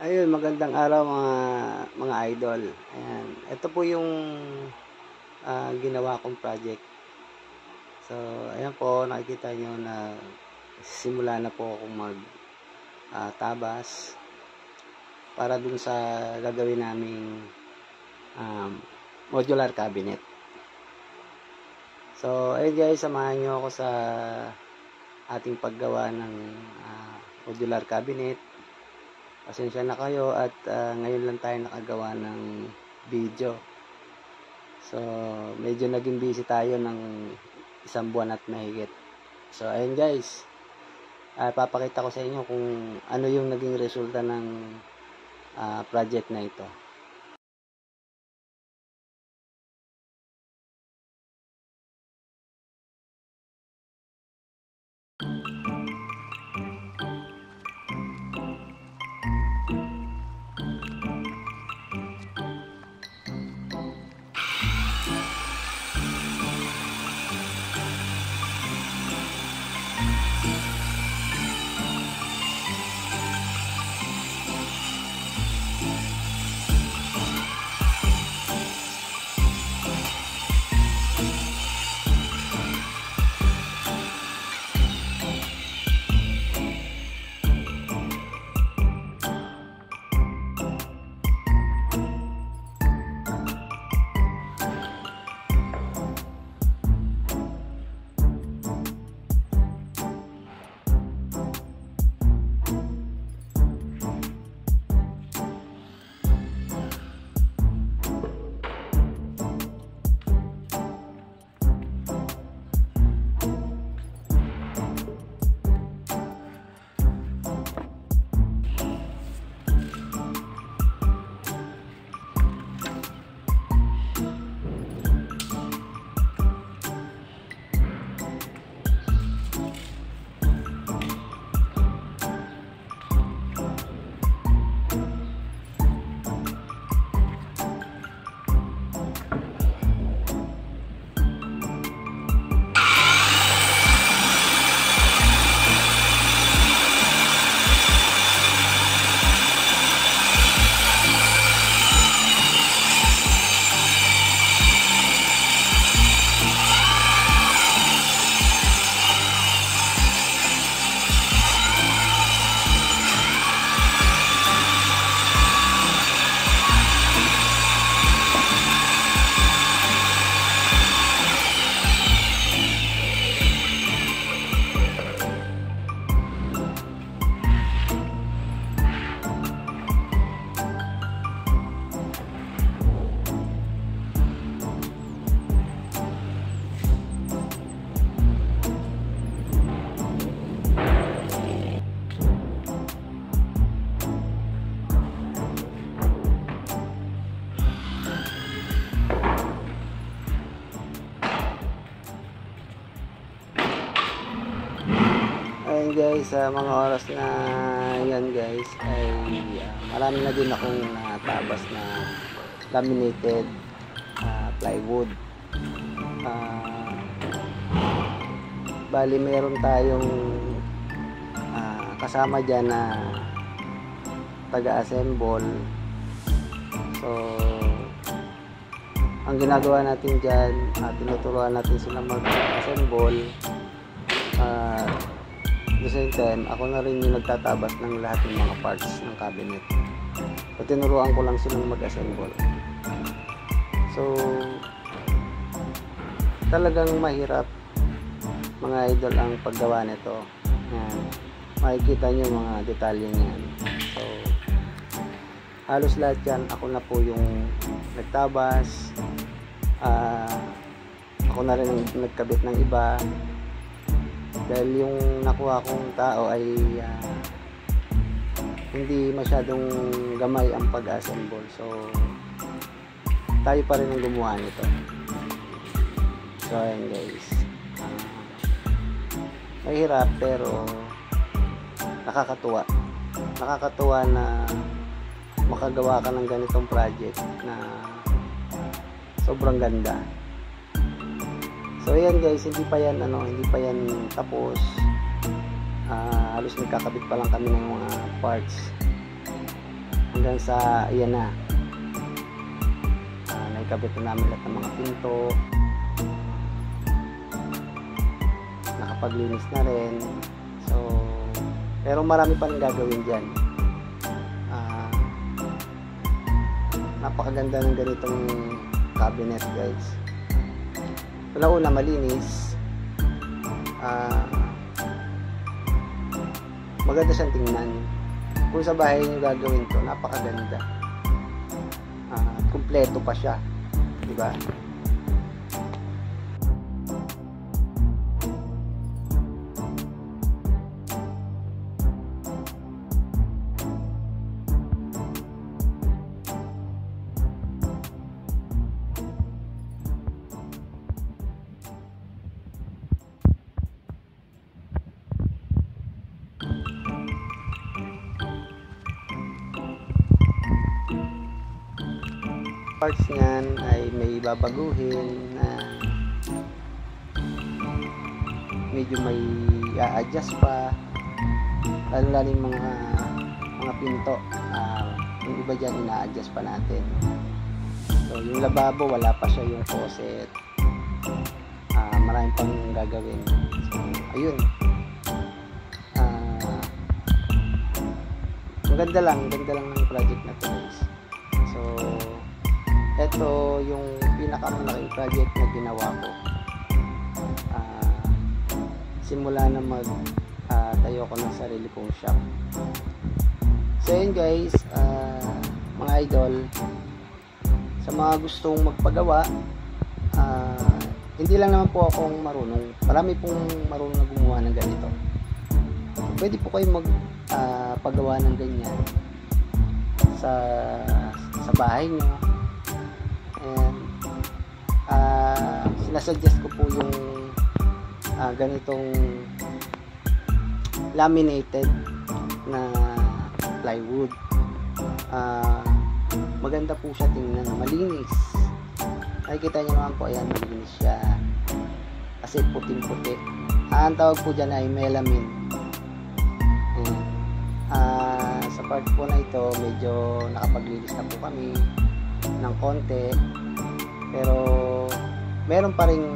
Ayun, magandang araw mga idol. Ayan, ito po yung ginawa kong project. So, ayan po, nakikita nyo na simula na po akong tabas para dun sa gagawin naming modular cabinet. So, ayun guys, samahan nyo ako sa ating paggawa ng modular cabinet. Pasensya na kayo at ngayon lang tayo nakagawa ng video. So, medyo naging busy tayo ng isang buwan at mahigit. So, ayun guys. Papakita ko sa inyo kung ano yung naging resulta ng project na ito. Ayun guys, mga oras na yan guys ay marami na din akong natabas na laminated plywood. Bali meron tayong kasama dyan na taga-assemble. So ang ginagawa natin dyan, tinuturuan natin sila mag-assemble. At the same time, ako na rin yung nagtatabas ng lahat ng mga parts ng cabinet. So, tinuruan ko lang silang mag-assemble. So, talagang mahirap mga idol ang paggawa nito. Yan. Makikita nyo mga detalye niyan. So, halos lahat yan, ako na po yung nagtabas. Ako na rin nagkabit ng iba. Dahil yung nakuha kong tao ay hindi masyadong gamay ang pag-assemble. So, tayo pa rin ang gumawa nito. So, ayan guys. Mahirap pero nakakatuwa. Nakakatuwa na makagawa ka ng ganitong project na sobrang ganda. So ayan guys, hindi pa yan tapos. Halos nagkakabit pa lang kami ng mga parts. hanggang sa ayan na. Naikabit na namin lahat ng mga pinto. Nakapaglinis na rin. So, pero marami pa rin gagawin dyan. Napakaganda ng ganitong cabinet, guys. Una, malinis. Maganda siyang tingnan. Kung sa bahay nyo gagawin to, napakaganda. Kumpleto pa siya, diba? Parts niyan ay may babaguhin na medyo may i-adjust pa, lalo yung mga pinto, yung iba dyan ina-adjust pa natin. So yung lababo wala pa siya, yung faucet, maraming pang gagawin. So ayun, ang ganda lang ng project na to, guys. So ito yung pinakamalaking project na ginawa ko simula na tayo ko ng sarili kong shop. So yun, guys, mga idol, sa mga gustong magpagawa, hindi lang naman po akong marunong, marami pong marunong na gumawa ng ganito. Pwede po kayo magpagawa ng ganyan sa bahay nyo. And sinasuggest ko po yung ganitong laminated na plywood. Maganda po siya tingnan, malinis. Nakikita nyo naman po, ayan, malinis siya kasi puting-puti. Ang tawag po dyan ay melamine. Sa part po na ito, medyo nakapaglinis na po kami ng konti, pero meron pa rin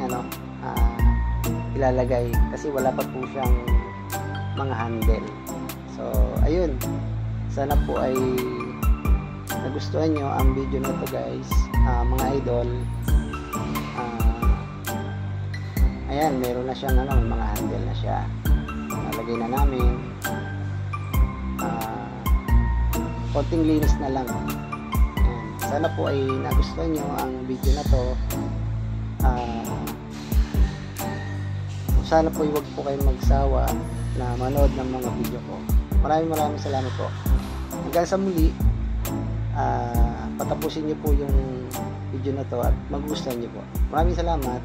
ilalagay kasi wala pa po siyang mga handle. So ayun, sana po ay nagustuhan nyo ang video na to, guys, mga idol. Ayan, meron na siyang may mga handle na siya, nalagay na namin. Konting linis na lang. Sana po ay nagustuhan nyo ang video na to. Sana po huwag po kayong magsawa na manood ng mga video ko. Maraming salamat po. Hanggang sa muli, patapusin nyo po yung video na to at magugustuhan nyo po. Maraming salamat.